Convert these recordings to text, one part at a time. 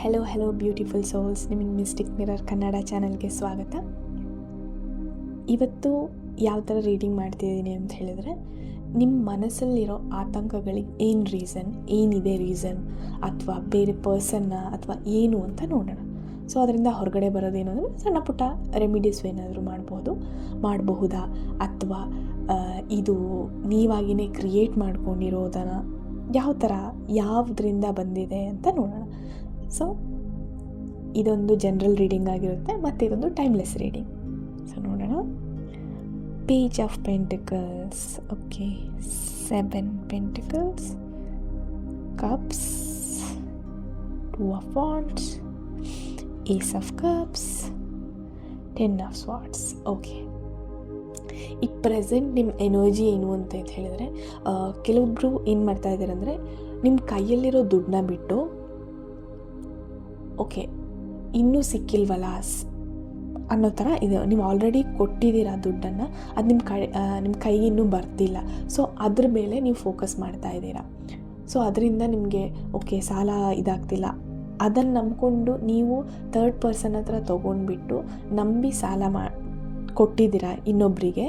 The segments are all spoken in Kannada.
ಹೆಲೋ ಬ್ಯೂಟಿಫುಲ್ ಸೋಲ್ಸ್, ನಿಮಗೆ ಮಿಸ್ಟಿಕ್ ಮಿರರ್ ಕನ್ನಡ ಚಾನಲ್ಗೆ ಸ್ವಾಗತ. ಇವತ್ತು ಯಾವ ಥರ ರೀಡಿಂಗ್ ಮಾಡ್ತಿದ್ದೀನಿ ಅಂತ ಹೇಳಿದ್ರೆ, ನಿಮ್ಮ ಮನಸ್ಸಲ್ಲಿರೋ ಆತಂಕಗಳಿಗೆ ಏನು ರೀಸನ್, ಏನಿದೆ ರೀಸನ್, ಅಥವಾ ಬೇರೆ ಪರ್ಸನ್ನ ಅಥವಾ ಏನು ಅಂತ ನೋಡೋಣ. ಸೊ ಅದರಿಂದ ಹೊರಗಡೆ ಬರೋದೇನಾದರೂ ಸಣ್ಣ ಪುಟ್ಟ ರೆಮಿಡೀಸ್ ಏನಾದರೂ ಮಾಡಬಹುದಾ, ಅಥವಾ ಇದು ನೀವಾಗಿಯೇ ಕ್ರಿಯೇಟ್ ಮಾಡ್ಕೊಂಡಿರೋದನ್ನು ಯಾವ ಥರ ಯಾವುದರಿಂದ ಬಂದಿದೆ ಅಂತ ನೋಡೋಣ. ಸೊ ಇದೊಂದು ಜನರಲ್ ರೀಡಿಂಗ್ ಆಗಿರುತ್ತೆ, ಮತ್ತು ಇದೊಂದು ಟೈಮ್ಲೆಸ್ ರೀಡಿಂಗ್. ಸೊ ನೋಡೋಣ. Page of pentacles, okay, 7 pentacles, cups, 2 of wands, ace of cups, 10 of swords. Okay, ಈ ಪ್ರೆಸೆಂಟ್ ನಿಮ್ಮ ಎನರ್ಜಿ ಏನು ಅಂತ ಹೇಳಿದರೆ, ಕೆಲವೊಬ್ಬರು ಏನು ಮಾಡ್ತಾ ಇದ್ದಾರೆ ಅಂದರೆ, ನಿಮ್ಮ ಕೈಯಲ್ಲಿರೋ ದುಡ್ಡನ್ನ ಬಿಟ್ಟು ಓಕೆ ಇನ್ನೂ ಸಿಕ್ಕಿಲ್ವಲ್ಲ ಅನ್ನೋ ಥರ ಇದು. ನೀವು ಆಲ್ರೆಡಿ ಕೊಟ್ಟಿದ್ದೀರ ದುಡ್ಡನ್ನು, ಅದು ನಿಮ್ಮ ಕೈಗೆ ಇನ್ನೂ ಬರ್ತಿಲ್ಲ. ಸೊ ಅದ್ರ ಮೇಲೆ ನೀವು ಫೋಕಸ್ ಮಾಡ್ತಾ ಇದ್ದೀರಾ. ಸೊ ಅದರಿಂದ ನಿಮಗೆ ಓಕೆ ಸಾಲ ಇದಾಗ್ತಿಲ್ಲ, ಅದನ್ನು ನಂಬಿಕೊಂಡು ನೀವು ಥರ್ಡ್ ಪರ್ಸನ್ ಹತ್ರ ತೊಗೊಂಡ್ಬಿಟ್ಟು ನಂಬಿ ಸಾಲ ಕೊಟ್ಟಿದ್ದೀರಾ ಇನ್ನೊಬ್ಬರಿಗೆ.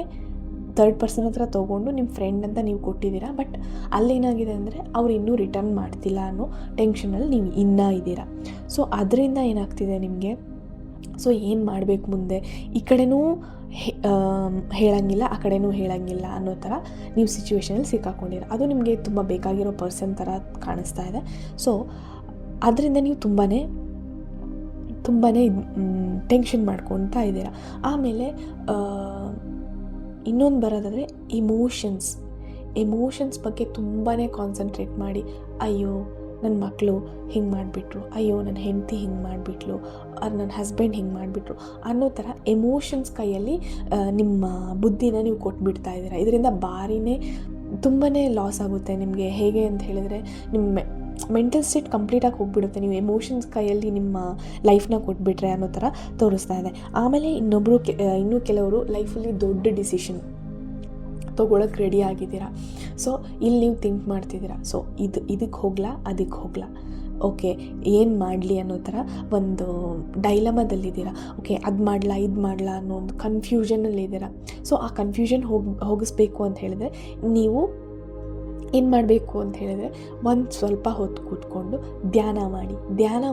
ಥರ್ಡ್ ಪರ್ಸನ್ ಹತ್ರ ತೊಗೊಂಡು ನಿಮ್ಮ ಫ್ರೆಂಡ್ ಅಂತ ನೀವು ಕೊಟ್ಟಿದ್ದೀರಾ, ಬಟ್ ಅಲ್ಲೇನಾಗಿದೆ ಅಂದರೆ ಅವ್ರು ಇನ್ನೂ ರಿಟರ್ನ್ ಮಾಡ್ತಿಲ್ಲ ಅನ್ನೋ ಟೆನ್ಷನಲ್ಲಿ ನೀವು ಇನ್ನೂ ಇದ್ದೀರಾ. ಸೊ ಅದರಿಂದ ಏನಾಗ್ತಿದೆ ನಿಮಗೆ, ಸೊ ಏನು ಮಾಡಬೇಕು ಮುಂದೆ, ಈ ಕಡೆನೂ ಹೇಳಂಗಿಲ್ಲ, ಆ ಕಡೆನೂ ಹೇಳಂಗಿಲ್ಲ ಅನ್ನೋ ಥರ ನೀವು ಸಿಚುವೇಶನಲ್ಲಿ ಸಿಕ್ಕಾಕೊಂಡಿರ. ಅದು ನಿಮಗೆ ತುಂಬ ಬೇಕಾಗಿರೋ ಪರ್ಸನ್ ಥರ ಕಾಣಿಸ್ತಾ ಇದೆ. ಸೊ ಅದರಿಂದ ನೀವು ತುಂಬಾ ಟೆನ್ಷನ್ ಮಾಡ್ಕೊತಾ ಇದ್ದೀರಾ. ಆಮೇಲೆ ಇನ್ನೊಂದು ಬರೋದಾದರೆ ಎಮೋಷನ್ಸ್ ಬಗ್ಗೆ ತುಂಬಾ ಕಾನ್ಸಂಟ್ರೇಟ್ ಮಾಡಿ, ಅಯ್ಯೋ ನನ್ನ ಮಕ್ಕಳು ಹಿಂಗೆ ಮಾಡಿಬಿಟ್ರು, ಅಯ್ಯೋ ನನ್ನ ಹೆಂಡತಿ ಹಿಂಗೆ ಮಾಡಿಬಿಟ್ಲು, ನನ್ನ ಹಸ್ಬೆಂಡ್ ಹಿಂಗೆ ಮಾಡಿಬಿಟ್ರು ಅನ್ನೋ ಥರ ಎಮೋಷನ್ಸ್ ಕೈಯಲ್ಲಿ ನಿಮ್ಮ ಬುದ್ಧಿನ ನೀವು ಕೊಟ್ಬಿಡ್ತಾ ಇದ್ದೀರಾ. ಇದರಿಂದ ತುಂಬಾ ಲಾಸ್ ಆಗುತ್ತೆ ನಿಮಗೆ. ಹೇಗೆ ಅಂತ ಹೇಳಿದರೆ, ನಿಮ್ಮ ಮೆಂಟಲ್ ಸ್ಟೇಟ್ ಕಂಪ್ಲೀಟಾಗಿ ಹೋಗಿಬಿಡುತ್ತೆ, ನೀವು ಎಮೋಷನ್ಸ್ ಕೈಯಲ್ಲಿ ನಿಮ್ಮ ಲೈಫ್ನ ಕೊಟ್ಬಿಟ್ರೆ ಅನ್ನೋ ಥರ ತೋರಿಸ್ತಾ ಇದೆ. ಆಮೇಲೆ ಇನ್ನೂ ಕೆಲವರು ಲೈಫಲ್ಲಿ ದೊಡ್ಡ ಡಿಸಿಷನ್ ತೊಗೊಳಕ್ಕೆ ರೆಡಿ ಆಗಿದ್ದೀರಾ. ಸೊ ಇಲ್ಲಿ ನೀವು ಥಿಂಕ್ ಮಾಡ್ತಿದ್ದೀರಾ, ಸೊ ಇದಕ್ಕೆ ಹೋಗ್ಲಾ ಅದಕ್ಕೆ ಹೋಗ್ಲಾ, ಓಕೆ ಏನು ಮಾಡಲಿ ಅನ್ನೋ ಥರ ಒಂದು ಡೈಲಮದಲ್ಲಿದ್ದೀರಾ. ಓಕೆ ಅದು ಮಾಡಲಾ ಇದು ಮಾಡಲಾ ಅನ್ನೋ ಒಂದು ಕನ್ಫ್ಯೂಷನಲ್ಲಿದ್ದೀರಾ. ಸೊ ಆ ಕನ್ಫ್ಯೂಷನ್ ಹೋಗಿಸ್ಬೇಕು ಅಂತ ಹೇಳಿದ್ರೆ, ನೀವು ಏನು ಮಾಡಬೇಕು ಅಂತ ಹೇಳಿದ್ರೆ, ಒಂದು ಸ್ವಲ್ಪ ಹೊತ್ತು ಕೂತ್ಕೊಂಡು ಧ್ಯಾನ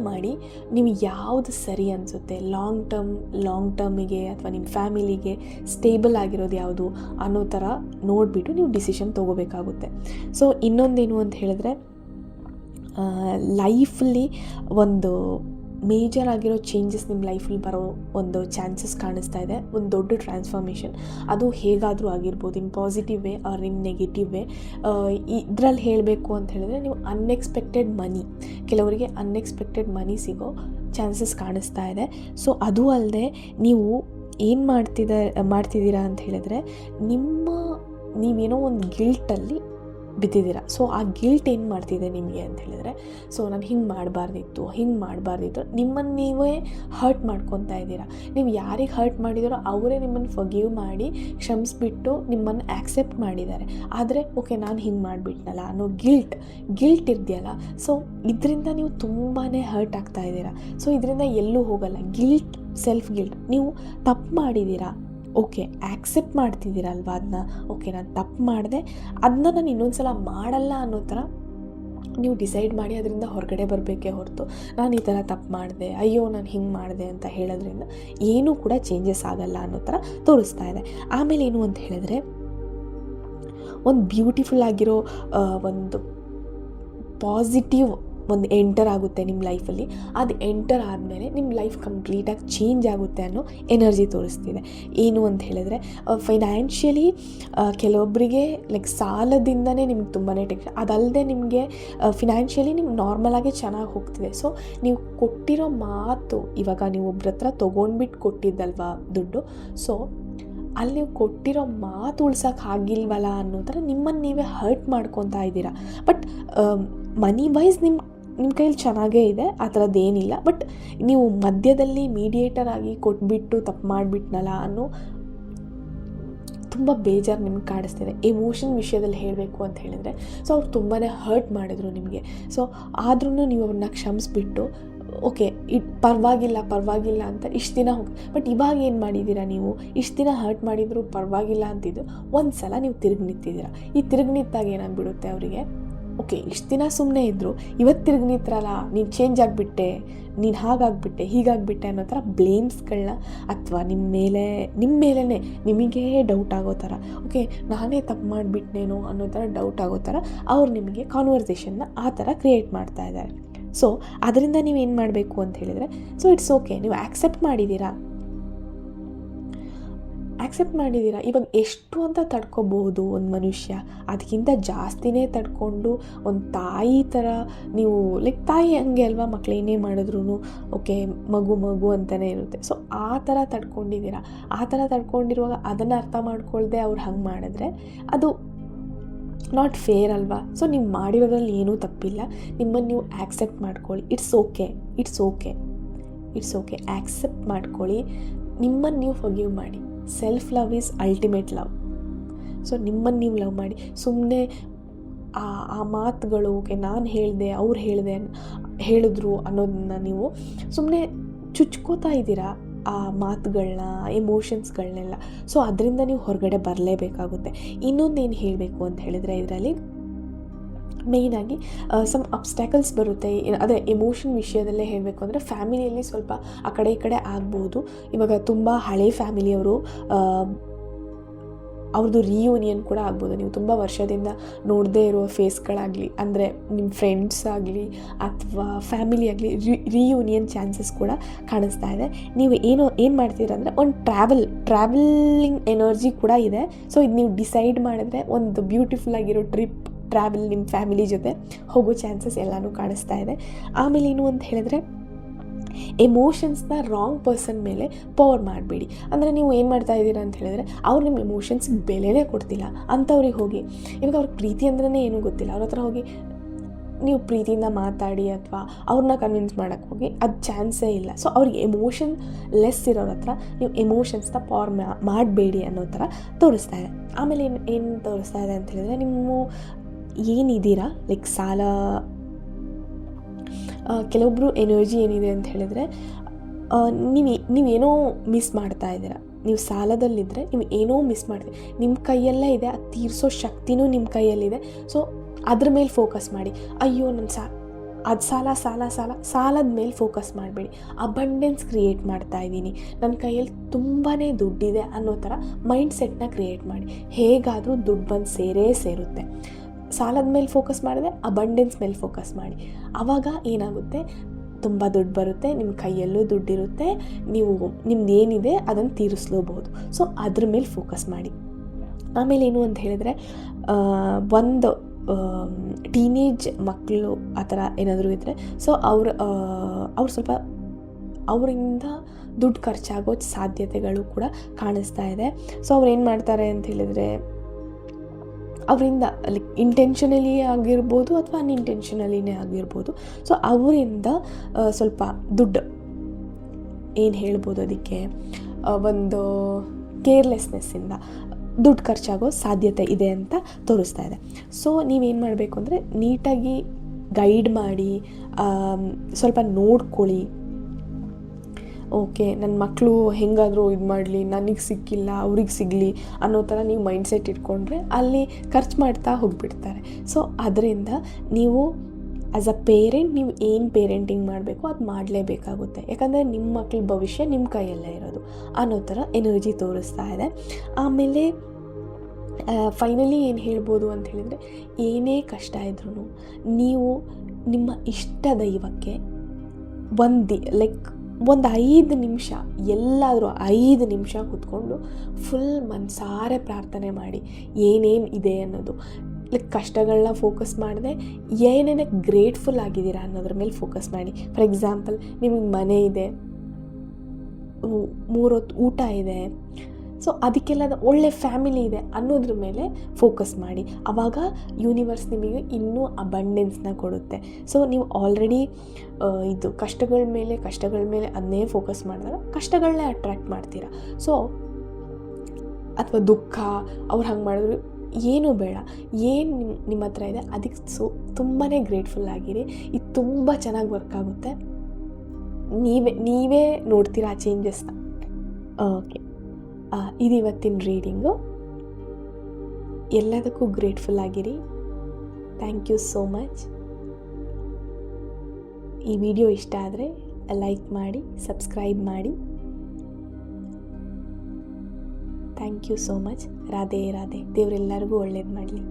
ಮಾಡಿ ನೀವು ಯಾವುದು ಸರಿ ಅನಿಸುತ್ತೆ, ಲಾಂಗ್ ಟರ್ಮಿಗೆ ಅಥವಾ ನಿಮ್ಮ ಫ್ಯಾಮಿಲಿಗೆ ಸ್ಟೇಬಲ್ ಆಗಿರೋದು ಯಾವುದು ಅನ್ನೋ ಥರ ನೋಡಿಬಿಟ್ಟು ನೀವು ಡಿಸಿಷನ್ ತೊಗೋಬೇಕಾಗುತ್ತೆ. ಸೊ ಇನ್ನೊಂದೇನು ಅಂತ ಹೇಳಿದ್ರೆ, ಲೈಫಲ್ಲಿ ಒಂದು ಮೇಜರ್ ಆಗಿರೋ ಚೇಂಜಸ್ ನಿಮ್ಮ ಲೈಫಲ್ಲಿ ಬರೋ ಒಂದು ಚಾನ್ಸಸ್ ಕಾಣಿಸ್ತಾ ಇದೆ, ಒಂದು ದೊಡ್ಡ ಟ್ರಾನ್ಸ್ಫಾರ್ಮೇಷನ್. ಅದು ಹೇಗಾದರೂ ಆಗಿರ್ಬೋದು, in positive way or in negative way. ಇದರಲ್ಲಿ ಹೇಳಬೇಕು ಅಂತ ಹೇಳಿದ್ರೆ, ನೀವು ಕೆಲವರಿಗೆ ಅನ್ಎಕ್ಸ್ಪೆಕ್ಟೆಡ್ ಮನಿ ಸಿಗೋ ಚಾನ್ಸಸ್ ಕಾಣಿಸ್ತಾ ಇದೆ. ಸೊ ಅದು ಅಲ್ಲದೆ ನೀವು ಏನು ಮಾಡ್ತಿದ್ದೀರಾ ಅಂತ ಹೇಳಿದ್ರೆ, ನೀವೇನೋ ಒಂದು ಗಿಲ್ಟಲ್ಲಿ ಬಿದ್ದಿದ್ದೀರಾ. ಸೊ ಆ ಗಿಲ್ಟ್ ಏನು ಮಾಡ್ತಿದೆ ನಿಮಗೆ ಅಂತ ಹೇಳಿದ್ರೆ, ಸೊ ನಾನು ಹಿಂಗೆ ಮಾಡಬಾರ್ದಿತ್ತು ನಿಮ್ಮನ್ನು ನೀವೇ ಹರ್ಟ್ ಮಾಡ್ಕೊತಾ ಇದ್ದೀರಾ. ನೀವು ಯಾರಿಗೆ ಹರ್ಟ್ ಮಾಡಿದಾರೋ ಅವರೇ ನಿಮ್ಮನ್ನು ಫರ್ಗಿವ್ ಮಾಡಿ ಕ್ಷಮಿಸ್ಬಿಟ್ಟು ನಿಮ್ಮನ್ನು ಆ್ಯಕ್ಸೆಪ್ಟ್ ಮಾಡಿದ್ದಾರೆ. ಆದರೆ ಓಕೆ ನಾನು ಹಿಂಗೆ ಮಾಡಿಬಿಟ್ನಲ್ಲ ಅನ್ನೋ ಗಿಲ್ಟ್ ಇದೆಯಲ್ಲ, ಸೊ ಇದರಿಂದ ನೀವು ತುಂಬಾ ಹರ್ಟ್ ಆಗ್ತಾ ಇದ್ದೀರಾ. ಸೊ ಇದರಿಂದ ಎಲ್ಲೂ ಹೋಗಲ್ಲ. ಸೆಲ್ಫ್ ಗಿಲ್ಟ್, ನೀವು ತಪ್ಪು ಮಾಡಿದ್ದೀರಾ, ಓಕೆ ಆ್ಯಕ್ಸೆಪ್ಟ್ ಮಾಡ್ತಿದ್ದೀರಲ್ವ ಅದನ್ನ, ಓಕೆ ನಾನು ತಪ್ಪು ಮಾಡಿದೆ, ಅದನ್ನ ನಾನು ಇನ್ನೊಂದು ಸಲ ಮಾಡಲ್ಲ ಅನ್ನೋ ಥರ ನೀವು ಡಿಸೈಡ್ ಮಾಡಿ ಅದರಿಂದ ಹೊರಗಡೆ ಬರಬೇಕೇ ಹೊರತು, ನಾನು ಈ ಥರ ತಪ್ಪು ಮಾಡಿದೆ, ಅಯ್ಯೋ ನಾನು ಹಿಂಗೆ ಮಾಡಿದೆ ಅಂತ ಹೇಳೋದ್ರಿಂದ ಏನೂ ಕೂಡ ಚೇಂಜಸ್ ಆಗಲ್ಲ ಅನ್ನೋ ಥರ ತೋರಿಸ್ತಾ ಇದೆ. ಆಮೇಲೆ ಏನು ಅಂತ ಹೇಳಿದ್ರೆ, ಒಂದು ಬ್ಯೂಟಿಫುಲ್ ಆಗಿರೋ ಒಂದು ಪಾಸಿಟಿವ್ ಒಂದು ಎಂಟರ್ ಆಗುತ್ತೆ ನಿಮ್ಮ ಲೈಫಲ್ಲಿ. ಅದು ಎಂಟರ್ ಆದಮೇಲೆ ನಿಮ್ಮ ಲೈಫ್ ಕಂಪ್ಲೀಟಾಗಿ ಚೇಂಜ್ ಆಗುತ್ತೆ ಅನ್ನೋ ಎನರ್ಜಿ ತೋರಿಸ್ತಿದೆ. ಏನು ಅಂತ ಹೇಳಿದ್ರೆ, ಫೈನಾನ್ಷಿಯಲಿ ಕೆಲವೊಬ್ಬರಿಗೆ ಸಾಲದಿಂದನೇ ನಿಮ್ಗೆ ತುಂಬಾ ಟೆನ್ಷನ್, ಅದಲ್ಲದೆ ನಿಮಗೆ ಫಿನಾನ್ಷಿಯಲಿ ನಿಮ್ಗೆ ನಾರ್ಮಲಾಗಿ ಚೆನ್ನಾಗಿ ಹೋಗ್ತಿದೆ. ಸೊ ನೀವು ಕೊಟ್ಟಿರೋ ಮಾತು, ಇವಾಗ ನೀವು ಒಬ್ರ ಹತ್ರ ತೊಗೊಂಡ್ಬಿಟ್ಟು ಕೊಟ್ಟಿದ್ದಲ್ವ ದುಡ್ಡು, ಸೊ ಅಲ್ಲಿ ನೀವು ಕೊಟ್ಟಿರೋ ಮಾತು ಉಳ್ಸೋಕೆ ಆಗಿಲ್ವಲ್ಲ ಅನ್ನೋ ಥರ ನಿಮ್ಮನ್ನು ನೀವೇ ಹರ್ಟ್ ಮಾಡ್ಕೊತಾ ಇದ್ದೀರಾ. ಬಟ್ ಮನಿ ವೈಸ್ ನಿಮ್ಮ ಕೈಯಲ್ಲಿ ಚೆನ್ನಾಗೇ ಇದೆ, ಆ ಥರದ್ದೇನಿಲ್ಲ. ಬಟ್ ನೀವು ಮಧ್ಯದಲ್ಲಿ ಮೀಡಿಯೇಟರ್ ಆಗಿ ಕೊಟ್ಬಿಟ್ಟು ತಪ್ಪು ಮಾಡಿಬಿಟ್ನಲ್ಲ ಅನ್ನೋ ತುಂಬ ಬೇಜಾರು ನಿಮ್ಗೆ ಕಾಡಿಸ್ತಿದೆ. ಎಮೋಷನ್ ವಿಷಯದಲ್ಲಿ ಹೇಳಬೇಕು ಅಂತ ಹೇಳಿದರೆ, ಸೊ ಅವ್ರು ತುಂಬಾ ಹರ್ಟ್ ಮಾಡಿದ್ರು ನಿಮಗೆ. ಸೊ ಆದ್ರೂ ನೀವು ಅವ್ರನ್ನ ಕ್ಷಮಿಸ್ಬಿಟ್ಟು ಓಕೆ ಪರವಾಗಿಲ್ಲ ಅಂತ ಇಷ್ಟು ದಿನ ಬಟ್ ಇವಾಗ ಏನು ಮಾಡಿದ್ದೀರಾ ನೀವು? ಇಷ್ಟು ದಿನ ಹರ್ಟ್ ಮಾಡಿದ್ರು ಪರವಾಗಿಲ್ಲ ಅಂತಿದ್ದು ಒಂದು ಸಲ ನೀವು ತಿರುಗಿ ನಿಂತಿದ್ದೀರಾ. ಈ ತಿರುಗಿ ನಿಂತಾಗ ಏನಾಗ್ಬಿಡುತ್ತೆ ಅವರಿಗೆ, ಓಕೆ ಇಷ್ಟು ದಿನ ಸುಮ್ಮನೆ ಇದ್ದರು, ಇವತ್ತು ತಿರುಗಿ ನಿಂತ್ರಲ್ಲ, ನೀನು ಚೇಂಜ್ ಆಗಿಬಿಟ್ಟೆ, ನೀನು ಹಾಗಾಗ್ಬಿಟ್ಟೆ ಹೀಗಾಗ್ಬಿಟ್ಟೆ ಅನ್ನೋ ಥರ ಬ್ಲೇಮ್ಸ್ಗಳನ್ನ ಅಥವಾ ನಿಮ್ಮ ಮೇಲೇ ನಿಮಗೆ ಡೌಟ್ ಆಗೋ ಥರ, ಓಕೆ ನಾನೇ ತಪ್ಪು ಮಾಡಿಬಿಟ್ನೇನೋ ಅನ್ನೋ ಥರ ಡೌಟ್ ಆಗೋ ಥರ ಅವ್ರು ನಿಮಗೆ ಕಾನ್ವರ್ಸೇಷನ್ನ ಆ ಥರ ಕ್ರಿಯೇಟ್ ಮಾಡ್ತಾ ಇದ್ದಾರೆ. ಸೊ ಅದರಿಂದ ನೀವೇನು ಮಾಡಬೇಕು ಅಂತ ಹೇಳಿದರೆ, ಸೊ ಇಟ್ಸ್ ಓಕೆ, ನೀವು ಆ್ಯಕ್ಸೆಪ್ಟ್ ಮಾಡಿದ್ದೀರಾ, ಇವಾಗ ಎಷ್ಟು ಅಂತ ತಡ್ಕೋಬಹುದು ಒಂದು ಮನುಷ್ಯ, ಅದಕ್ಕಿಂತ ಜಾಸ್ತಿನೇ ತಡ್ಕೊಂಡು ಒಂದು ತಾಯಿ ಥರ ನೀವು ತಾಯಿ ಹಂಗೆ ಅಲ್ವಾ, ಮಕ್ಳು ಏನೇ ಮಾಡಿದ್ರು ಓಕೆ ಮಗು ಅಂತಲೇ ಇರುತ್ತೆ. ಸೊ ಆ ಥರ ತಡ್ಕೊಂಡಿದ್ದೀರಾ. ಆ ಥರ ತಡ್ಕೊಂಡಿರುವಾಗ ಅದನ್ನು ಅರ್ಥ ಮಾಡ್ಕೊಳ್ದೆ ಅವ್ರು ಹಂಗೆ ಮಾಡಿದ್ರೆ ಅದು ನಾಟ್ ಫೇರ್ ಅಲ್ವಾ. ಸೊ ನೀವು ಮಾಡಿರೋದ್ರಲ್ಲಿ ಏನೂ ತಪ್ಪಿಲ್ಲ, ನಿಮ್ಮನ್ನು ನೀವು ಆ್ಯಕ್ಸೆಪ್ಟ್ ಮಾಡ್ಕೊಳ್ಳಿ. ಇಟ್ಸ್ ಓಕೆ ಆ್ಯಕ್ಸೆಪ್ಟ್ ಮಾಡ್ಕೊಳ್ಳಿ, ನಿಮ್ಮನ್ನು ನೀವು ಫರ್ಗಿವ್ ಮಾಡಿ. Self love is ultimate love. So ನಿಮ್ಮನ್ನು ನೀವು ಲವ್ ಮಾಡಿ. ಸುಮ್ಮನೆ ಆ ಮಾತುಗಳು, ಓಕೆ ನಾನು ಅವ್ರು ಹೇಳಿದ್ರು ಅನ್ನೋದನ್ನ ನೀವು ಸುಮ್ಮನೆ ಚುಚ್ಕೋತಾ ಇದ್ದೀರಾ, ಆ ಮಾತುಗಳನ್ನ, ಎಮೋಷನ್ಸ್ಗಳನ್ನೆಲ್ಲ. ಸೊ ಅದರಿಂದ ನೀವು ಹೊರಗಡೆ ಬರಲೇಬೇಕಾಗುತ್ತೆ. ಇನ್ನೊಂದೇನು ಹೇಳಬೇಕು ಅಂತ ಹೇಳಿದರೆ, ಇದರಲ್ಲಿ ಮೇಯ್ನಾಗಿ ಸಮ್ ಅಬ್ಸ್ಟ್ಯಾಕಲ್ಸ್ ಬರುತ್ತೆ. ಅದೇ ಎಮೋಷನ್ ವಿಷಯದಲ್ಲೇ ಹೇಳಬೇಕು ಅಂದರೆ, ಫ್ಯಾಮಿಲಿಯಲ್ಲಿ ಸ್ವಲ್ಪ ಆ ಕಡೆ ಈ ಕಡೆ ಆಗ್ಬೋದು. ಇವಾಗ ತುಂಬ ಹಳೆ ಫ್ಯಾಮಿಲಿಯವರು ಅವ್ರದ್ದು ರಿಯೂನಿಯನ್ ಕೂಡ ಆಗ್ಬೋದು. ನೀವು ತುಂಬ ವರ್ಷದಿಂದ ನೋಡದೇ ಇರೋ ಫೇಸ್ಗಳಾಗಲಿ, ಅಂದರೆ ನಿಮ್ಮ ಫ್ರೆಂಡ್ಸ್ ಆಗಲಿ ಅಥವಾ ಫ್ಯಾಮಿಲಿ ಆಗಲಿ ರಿಯೂನಿಯನ್ ಚಾನ್ಸಸ್ ಕೂಡ ಕಾಣಿಸ್ತಾ ಇದೆ. ನೀವು ಏನು ಮಾಡ್ತೀರಾ ಅಂದರೆ, ಒಂದು ಟ್ರಾವೆಲಿಂಗ್ ಎನರ್ಜಿ ಕೂಡ ಇದೆ. ಸೊ ಇದು ನೀವು ಡಿಸೈಡ್ ಮಾಡಿದ್ರೆ ಒಂದು ಬ್ಯೂಟಿಫುಲ್ ಆಗಿರೋ ಟ್ರಾವೆಲ್ ನಿಮ್ಮ ಫ್ಯಾಮಿಲಿ ಜೊತೆ ಹೋಗೋ ಚಾನ್ಸಸ್ ಎಲ್ಲನೂ ಕಾಣಿಸ್ತಾ ಇದೆ. ಆಮೇಲೆ ಏನು ಅಂತ ಹೇಳಿದ್ರೆ, ಎಮೋಷನ್ಸ್ನ ರಾಂಗ್ ಪರ್ಸನ್ ಮೇಲೆ ಪವರ್ ಮಾಡಬೇಡಿ. ಅಂದರೆ ನೀವು ಏನು ಮಾಡ್ತಾ ಇದ್ದೀರಾ ಅಂತ ಹೇಳಿದ್ರೆ, ಅವ್ರು ನಿಮ್ಮ ಎಮೋಷನ್ಸ್ಗೆ ಬೆಲೆನೇ ಕೊಡ್ತಿಲ್ಲ ಅಂಥವ್ರಿಗೆ ಹೋಗಿ, ಇವಾಗ ಅವ್ರಿಗೆ ಪ್ರೀತಿ ಅಂದ್ರೇ ಏನೂ ಗೊತ್ತಿಲ್ಲ, ಅವ್ರ ಹತ್ರ ಹೋಗಿ ನೀವು ಪ್ರೀತಿಯಿಂದ ಮಾತಾಡಿ ಅಥವಾ ಅವ್ರನ್ನ ಕನ್ವಿನ್ಸ್ ಮಾಡೋಕ್ಕೆ ಹೋಗಿ ಅದು ಚಾನ್ಸೇ ಇಲ್ಲ. ಸೊ ಅವ್ರಿಗೆ ಎಮೋಷನ್ ಲೆಸ್ ಇರೋರ ಹತ್ರ ನೀವು ಎಮೋಷನ್ಸ್ನ ಪವರ್ ಮಾಡಬೇಡಿ ಅನ್ನೋ ಥರ ತೋರಿಸ್ತಾ ಇದೆ. ಆಮೇಲೆ ಏನು ತೋರಿಸ್ತಾ ಇದೆ ಅಂತ ಹೇಳಿದ್ರೆ, ನಿಮ್ಮ ಏನಿದ್ದೀರಾ ಸಾಲ, ಕೆಲವೊಬ್ಬರು ಎನರ್ಜಿ ಏನಿದೆ ಅಂತ ಹೇಳಿದರೆ, ನೀವೇನೋ ಮಿಸ್ ಮಾಡ್ತಾ ಇದ್ದೀರಾ. ನೀವು ಸಾಲದಲ್ಲಿದ್ದರೆ ನೀವು ಏನೋ ಮಿಸ್ ಮಾಡ್ತೀವಿ, ನಿಮ್ಮ ಕೈಯಲ್ಲೇ ಇದೆ, ಅದು ತೀರಿಸೋ ಶಕ್ತಿನೂ ನಿಮ್ಮ ಕೈಯಲ್ಲಿದೆ. ಸೊ ಅದ್ರ ಮೇಲೆ ಫೋಕಸ್ ಮಾಡಿ. ಅಯ್ಯೋ ನನ್ನ ಅದು ಸಾಲದ ಮೇಲೆ ಫೋಕಸ್ ಮಾಡಬೇಡಿ. ಅಬಂಡೆನ್ಸ್ ಕ್ರಿಯೇಟ್ ಮಾಡ್ತಾ ಇದ್ದೀನಿ, ನನ್ನ ಕೈಯಲ್ಲಿ ತುಂಬಾ ದುಡ್ಡಿದೆ ಅನ್ನೋ ಥರ ಮೈಂಡ್ ಸೆಟ್ನ ಕ್ರಿಯೇಟ್ ಮಾಡಿ. ಹೇಗಾದರೂ ದುಡ್ಡು ಬಂದು ಸೇರುತ್ತೆ. ಸಾಲದ ಮೇಲೆ ಫೋಕಸ್ ಮಾಡಿದ್ರೆ ಅಬಂಡೆನ್ಸ್ ಮೇಲೆ ಫೋಕಸ್ ಮಾಡಿ. ಆವಾಗ ಏನಾಗುತ್ತೆ, ತುಂಬ ದುಡ್ಡು ಬರುತ್ತೆ, ನಿಮ್ಮ ಕೈಯಲ್ಲೂ ದುಡ್ಡಿರುತ್ತೆ, ನೀವು ನಿಮ್ದು ಏನಿದೆ ಅದನ್ನು ತೀರಿಸ್ಲೂಬಹುದು. ಸೊ ಅದ್ರ ಮೇಲೆ ಫೋಕಸ್ ಮಾಡಿ. ಆಮೇಲೆ ಏನು ಅಂತ ಹೇಳಿದ್ರೆ, ಒಂದು ಟೀನೇಜ್ ಮಕ್ಕಳು ಆ ಥರ ಏನಾದರೂ ಇದ್ದರೆ, ಸೊ ಅವ್ರು ಸ್ವಲ್ಪ ಅವರಿಂದ ದುಡ್ಡು ಖರ್ಚಾಗೋ ಸಾಧ್ಯತೆಗಳು ಕೂಡ ಕಾಣಿಸ್ತಾ ಇದೆ. ಸೊ ಅವ್ರು ಏನು ಮಾಡ್ತಾರೆ ಅಂತ ಹೇಳಿದರೆ, ಅವರಿಂದ ಇಂಟೆನ್ಷನಲಿ ಆಗಿರ್ಬೋದು ಅಥವಾ ಅನ್ಇಂಟೆನ್ಷನಲಿನೇ ಆಗಿರ್ಬೋದು. ಸೊ ಅವರಿಂದ ಸ್ವಲ್ಪ ದುಡ್ಡು ಏನು ಹೇಳ್ಬೋದು, ಅದಕ್ಕೆ ಒಂದು ಕೇರ್ಲೆಸ್ನೆಸ್ಸಿಂದ ದುಡ್ಡು ಖರ್ಚಾಗೋ ಸಾಧ್ಯತೆ ಇದೆ ಅಂತ ತೋರಿಸ್ತಾ ಇದೆ. ಸೊ ನೀವೇನು ಮಾಡಬೇಕು ಅಂದರೆ, ನೀಟಾಗಿ ಗೈಡ್ ಮಾಡಿ, ಸ್ವಲ್ಪ ನೋಡ್ಕೊಳ್ಳಿ. ಓಕೆ ನನ್ನ ಮಕ್ಕಳು ಹೆಂಗಾದರೂ ಇದು ಮಾಡಲಿ, ನನಗೆ ಸಿಕ್ಕಿಲ್ಲ ಅವ್ರಿಗೆ ಸಿಗಲಿ ಅನ್ನೋ ಥರ ನೀವು ಮೈಂಡ್ಸೆಟ್ ಇಟ್ಕೊಂಡ್ರೆ ಅಲ್ಲಿ ಖರ್ಚು ಮಾಡ್ತಾ ಹೋಗಿಬಿಡ್ತಾರೆ. ಸೊ ಅದರಿಂದ ನೀವು ಆ್ಯಸ್ ಅ ಪೇರೆಂಟ್ ನೀವು ಏನು ಪೇರೆಂಟಿಂಗ್ ಮಾಡಬೇಕು ಅದು ಮಾಡಲೇಬೇಕಾಗುತ್ತೆ. ಯಾಕಂದರೆ ನಿಮ್ಮ ಮಕ್ಕಳ ಭವಿಷ್ಯ ನಿಮ್ಮ ಕೈಯಲ್ಲೇ ಇರೋದು ಅನ್ನೋ ಥರ ಎನರ್ಜಿ ತೋರಿಸ್ತಾ ಇದೆ. ಆಮೇಲೆ ಫೈನಲಿ ಏನು ಹೇಳ್ಬೋದು ಅಂತ ಹೇಳಿದರೆ, ಏನೇ ಕಷ್ಟ ಇದ್ರೂ ನೀವು ನಿಮ್ಮ ಇಷ್ಟ ದೈವಕ್ಕೆ ಒಂದು 5 ನಿಮಿಷ, ಎಲ್ಲಾದರೂ 5 ನಿಮಿಷ ಕೂತ್ಕೊಂಡು ಫುಲ್ ಮನಸಾರೆ ಪ್ರಾರ್ಥನೆ ಮಾಡಿ. ಏನೇನು ಇದೆ ಅನ್ನೋದು, ಕಷ್ಟಗಳನ್ನ ಫೋಕಸ್ ಮಾಡದೆ ಏನೇನೇ ಗ್ರೇಟ್ಫುಲ್ ಆಗಿದ್ದೀರಾ ಅನ್ನೋದ್ರ ಮೇಲೆ ಫೋಕಸ್ ಮಾಡಿ. ಫಾರ್ ಎಕ್ಸಾಂಪಲ್, ನಿಮಗೆ ಮನೆ ಇದೆ, 3 ಹೊತ್ತು ಊಟ ಇದೆ, ಸೊ ಅದಕ್ಕೆಲ್ಲ ಒಳ್ಳೆ ಫ್ಯಾಮಿಲಿ ಇದೆ ಅನ್ನೋದ್ರ ಮೇಲೆ ಫೋಕಸ್ ಮಾಡಿ. ಆವಾಗ ಯೂನಿವರ್ಸ್ ನಿಮಗೆ ಇನ್ನೂ ಅಬಂಡೆನ್ಸ್ನ ಕೊಡುತ್ತೆ. ಸೊ ನೀವು ಆಲ್ರೆಡಿ ಇದು ಕಷ್ಟಗಳ ಮೇಲೆ ಅದನ್ನೇ ಫೋಕಸ್ ಮಾಡಿದಾಗ ಕಷ್ಟಗಳನ್ನೇ ಅಟ್ರ್ಯಾಕ್ಟ್ ಮಾಡ್ತೀರಾ. ಸೊ ಅಥವಾ ದುಃಖ, ಅವ್ರು ಹಂಗೆ ಮಾಡಿದ್ರು ಏನೂ ಬೇಡ, ಏನು ನಿಮ್ಮ ಹತ್ರ ಇದೆ ಅದಕ್ಕೆ ತುಂಬಾ ಗ್ರೇಟ್ಫುಲ್ ಆಗಿರಿ. ಇದು ತುಂಬ ಚೆನ್ನಾಗಿ ವರ್ಕ್ ಆಗುತ್ತೆ. ನೀವೇ ನೋಡ್ತೀರಾ ಆ ಚೇಂಜಸ್ನ. ಓಕೆ, ಇದು ಇವತ್ತಿನ ರೀಡಿಂಗು. ಎಲ್ಲದಕ್ಕೂ ಗ್ರೇಟ್ಫುಲ್ ಆಗಿರಿ. Thank you so much. ಈ ವಿಡಿಯೋ ಇಷ್ಟ ಆದರೆ ಲೈಕ್ ಮಾಡಿ, ಸಬ್ಸ್ಕ್ರೈಬ್ ಮಾಡಿ. Thank you so much. Radhe Radhe. ದೇವರೆಲ್ಲರಿಗೂ ಒಳ್ಳೇದು ಮಾಡಲಿ.